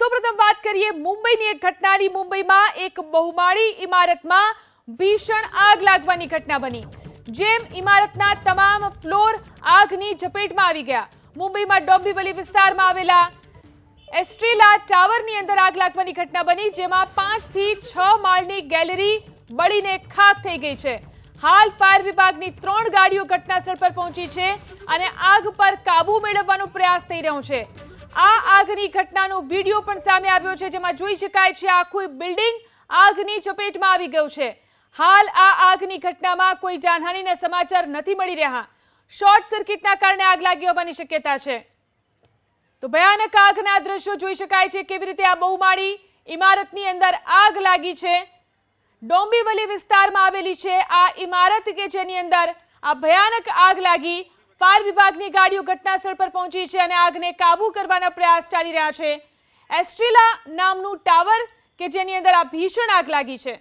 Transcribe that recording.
સૌપ્રથમ વાત કરીએ મુંબઈની એક ઘટનાની। મુંબઈમાં એક બહુમાળી ઇમારતમાં ભીષણ આગ લાગવાની ઘટના બની। જેમ ઇમારતના તમામ ફ્લોર આગની ઝપેટમાં આવી ગયા। મુંબઈમાં ડોંબિવલી વિસ્તારમાં આવેલા એસ્ટ્રેલા ટાવરની અંદર આગ લાગવાની ઘટના બની, જેમાં 5 થી 6 માળની ગેલેરી બળીને ખાખ થઈ ગઈ છે। હાલ ફાયર વિભાગની 3 ગાડીઓ ઘટનાસ્થળ પર પહોંચી છે અને આગ પર કાબુ મેળવવાનો પ્રયાસ થઈ રહ્યો છે। આ આગની ઘટનાનો વિડીયો પણ સામે આવ્યો છે, જેમાં જોઈ શકાય છે આખું બિલ્ડિંગ આગની ચપેટમાં આવી ગયું છે। હાલ આ આગની ઘટનામાં કોઈ જાનહાનિના સમાચાર નથી મળી રહ્યા। શોર્ટ સર્કિટના કારણે આગ લાગી હોવાની શક્યતા છે। તો ભયાનક આગના દ્રશ્યો જોઈ શકાય છે, કેવી રીતે આ બહુમાળી ઇમારતની અંદર આગ લાગી છે। ડોંબિવલી વિસ્તારમાં આવેલી છે આ ઇમારત કે જેની અંદર આ ભયાનક આગ લાગી। ફાયર વિભાગની ગાડીઓ ઘટનાસ્થળ પર પહોંચી છે અને આગને કાબુ કરવાના પ્રયાસ ચાલી રહ્યા છે। એસ્ટ્રેલા નામનું ટાવર કે જેની અંદર આ ભીષણ આગ લાગી છે।